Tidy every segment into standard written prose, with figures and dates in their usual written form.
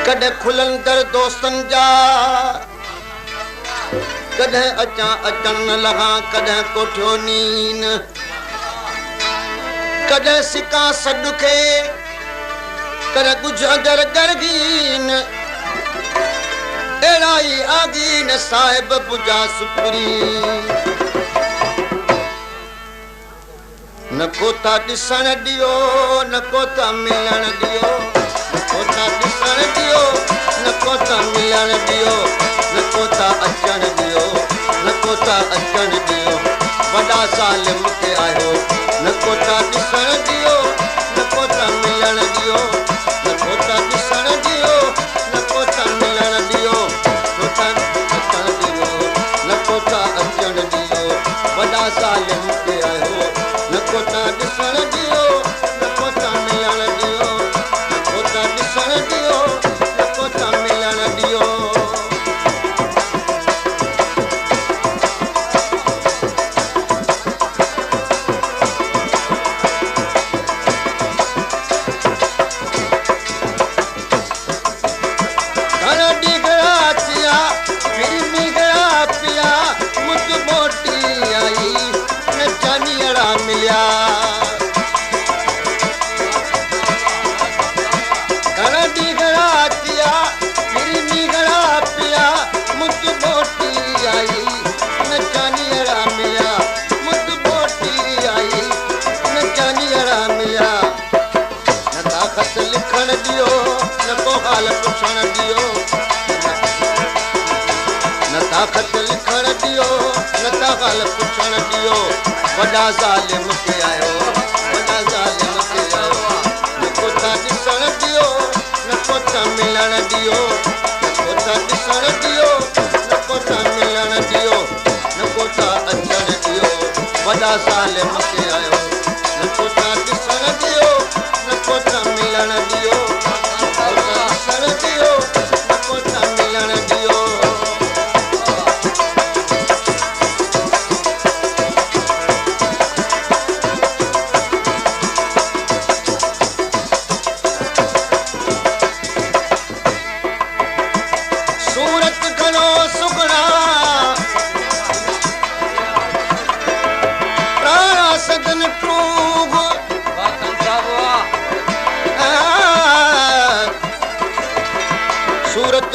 कॾहिं खुलनि दर दोस्तनि जा कॾहिं अचण न लॻा कॾहिं कोठियो नीन कॾहिं सिका सॾु खे कॾहिं गुजर गरगीन अहिड़ा ई आगीन साहिब बुजा सुपरी न को था ॾिसण ॾियो न को था मिलण ॾियो न को था ॾिसण ॾियो न को था मिलण ॾियो न को था अचण ॾियो न को था अचण ॾियो वॾा साल मूंखे आयो न को था ॾिसण ॾियो न को था मिलण ॾियो न को था ॾिसण ॾियो न को था मिलण ॾियो न को था अचण ॾियो न को था अचण ॾियो वॾा साल मूंखे आयो न को था ॾिसण ॾियो न को था मिलण ॾियो न को था ॾिसण ॾियो न को था मिलण ॾियो वॾा ज़ाल मूंखे आयो वॾा ज़ाल मूंखे आयो न को था ॾिसण ॾियो न को था मिलण ॾियो न को था ॾिसण ॾियो न को था मिलण ॾियो न को था अचण ॾियो वॾा ज़ाल मूंखे आयो न को था ॾिसण ॾियो न को था मिलण ॾियो न को था ॾिसण ॾियो न को था मिलण ॾियो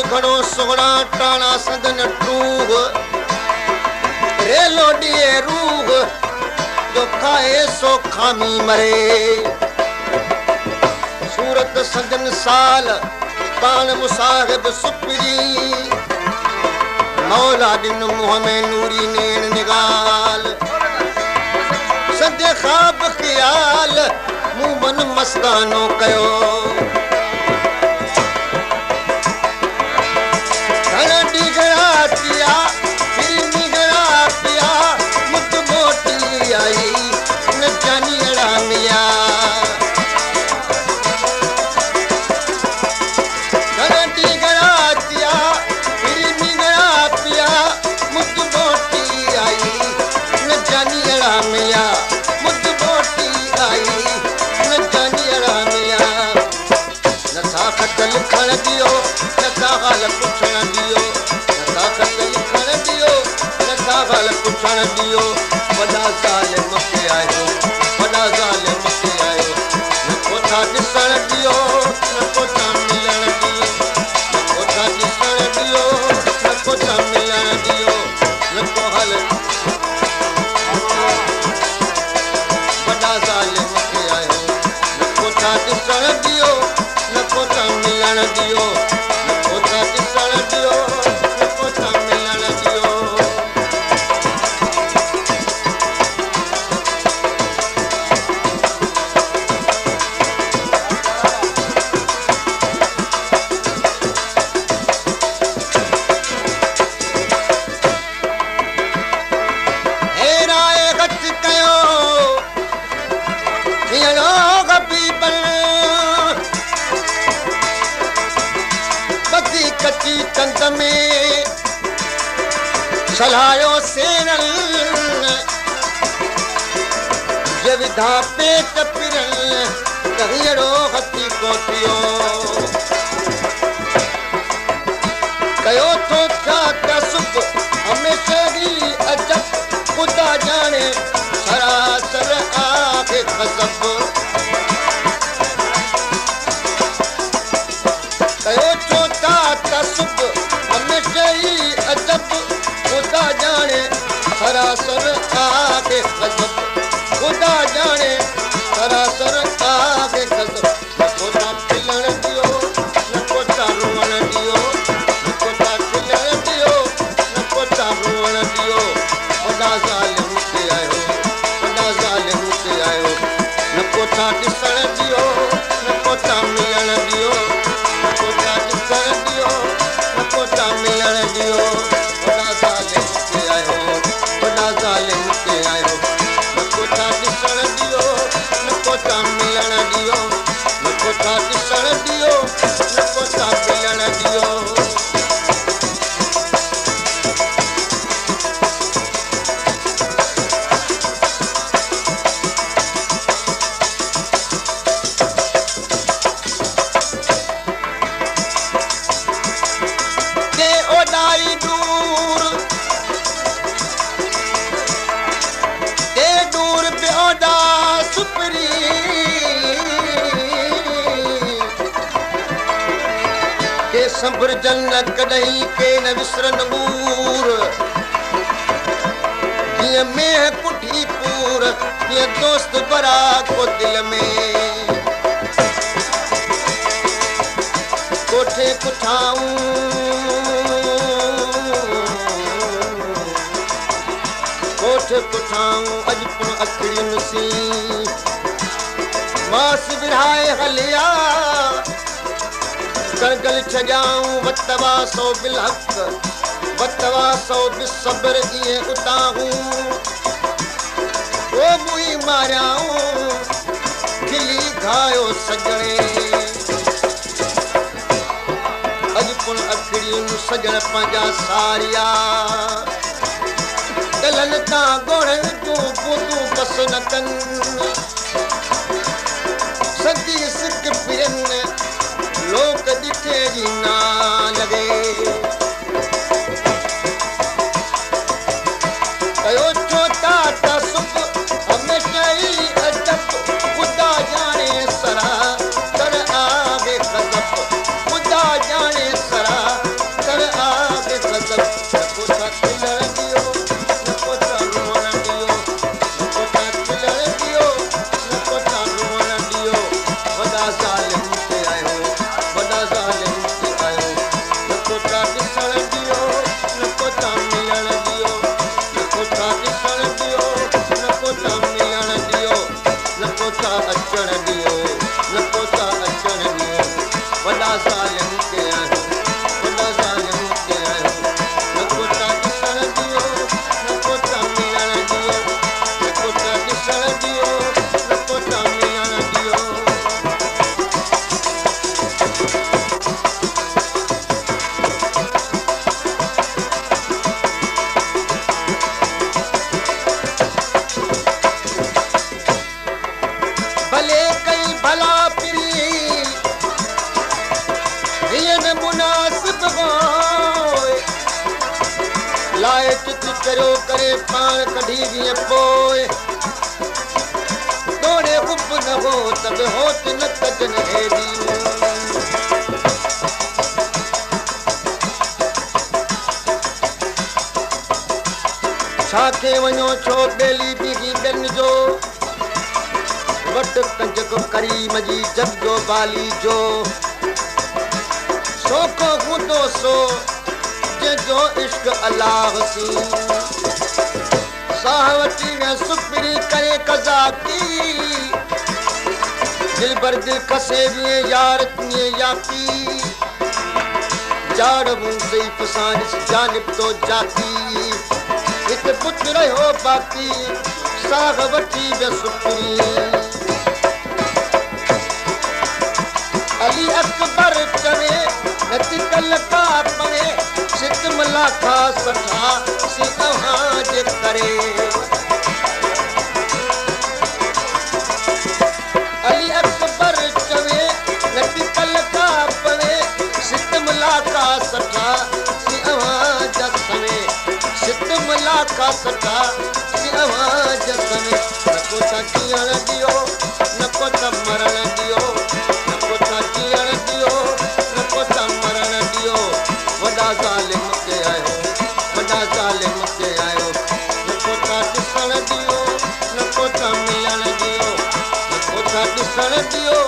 घणो सुहिणा टाणा सदन टूह रेलो ॾिए रूह जो खाए सो खामी मरे सूरत सदन साल पाण मुसाहिब सुपरी मौला ॾिन मुंहं में नूरी नेण निगाल सदे ख़्वाब ख़्याल मूं मन मस्तानो कयो ॾियो वॾा ज़ाल मूंखे आयो वॾा ज़ाल मूंखे आयो न को था ॾिसण ॾियो न को था मिलण ॾियो न को था ॾिसण ॾियो न को था मिलण ॾियो न को हल वॾा ज़ाल मूंखे आयो न को था ॾिसण ॾियो न को था मिलण ॾियो न को था ॾिसण ॾियो न को था मिलण ॾियो कंद में सलायो सेनल जे विधा पेट पिरल कहिड़ो हथी कोटियो कयो तो क्या कसब हमेशा ही अजब खुदा जाने सरासर आगे कसब कयो तो क्या कसब हमेशा ही अजब खुदा जाने सरासर आगे कसब खुदा जाने सरासर आगे कसब न कोता खिलण दियो न कोता रोवण दियो न कोता खिलण दियो न कोता रोवण दियो वॾा ज़ालिम ते आयो वॾा ज़ालिम ते आयो न कोता ॾिसण दियो न कोता मिलण दियो न कोता ॾिसण दियो न कोता मिलण दियो वॾा ज़ालिम ते आयो वॾा ज़ालिम ते आयो न कोता ॾिसण दियो न कोता मिलण दियो न कोता ॾिसण दियो न कोता मिलण दियो ते ओॾाई दूर ते दूर पे ओॾा सुपरी के संभरजन न कॾहिं के न विसरन मूर जीअं मेह पुठी पूर तीअं दोस्त भरा को दिल में कोठे कुठाऊं कोठे कुठाऊं अॼु अखियुनि सी मास विरहाए हलिया गलगल छॼाऊं वतवा सो बिलहक वतवा सो बिसब्र इएं उताहूं ओ मुई मारियाऊं खिली घायो सजणे अॼु पुण अखियुनि सजण पंहिंजा सारिया दलन तां ॻोढ़नि तूं बूंदूं बस न कनि सदी सिक पियनि लोक ॾिठे जी ना लॻे कयो छो था तसुब हमेशा ई अजब खुदा जाने सरा कर आगे कसब खुदा जाने सरा कर आगे कसब न कोता खिलण दियो न कोता रोवण दियो न कोता खिलण दियो न कोता रोवण दियो वॾा ज़ालिम ते आयो वॾा ज़ालिम ते आयो न कोता ॾिसण दियो न कोता मिलण दियो न कोता ॾिसण दियो न कोता मिलण दियो न कोता अचण दियो न कोता अचण दियो वॾा ज़ालिम ते आयो वॾा ज़ालिम ते आयो न कोता ॾिसण दियो न कोता मिलण दियो न कोता ॾिसण दियो न कोता मिलण दियो भले कई भला पिरी हीअं न मुनासिब होए लाए चित करियो करे पाण कढी जीअं पोइ तोड़े उब न हो त बि होत न कजनि हेॾियूं छा खे वञो छो ॿेली बीही ॿियनि जो वट कंजक करीम जी जग जो बाली जो सो को हूंदो सो जंहिंजो इश्क अलाह सी साह वठी न सुपरी करे कज़ा की दिल बर दिल कसे विए यार तीअं याकी जाड़ मुंहिंजी फसानिस जानिब तो जाती हिकु पुटु रहियो बाक़ी साह वठी विया सुपरी अली अकबर चवे नतिकल का पवे सितमला का सठा सी तव्हां जे करे अली अकबर चवे नतिकल का पवे सितमला का सठा अखा सटा आवाज़ में नको था जीअण ॾियो नको था मरण ॾियो नको था जीअण ॾियो नको था मरण ॾियो वॾा ज़ालिम के आयो वॾा ज़ालिम के आयो नको था ॾिसण ॾियो नको था मिलण ॾियो नको था ॾिसण ॾियो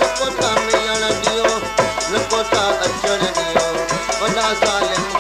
नको था मिलण ॾियो नको था अचण ॾियो वॾा ज़ालिम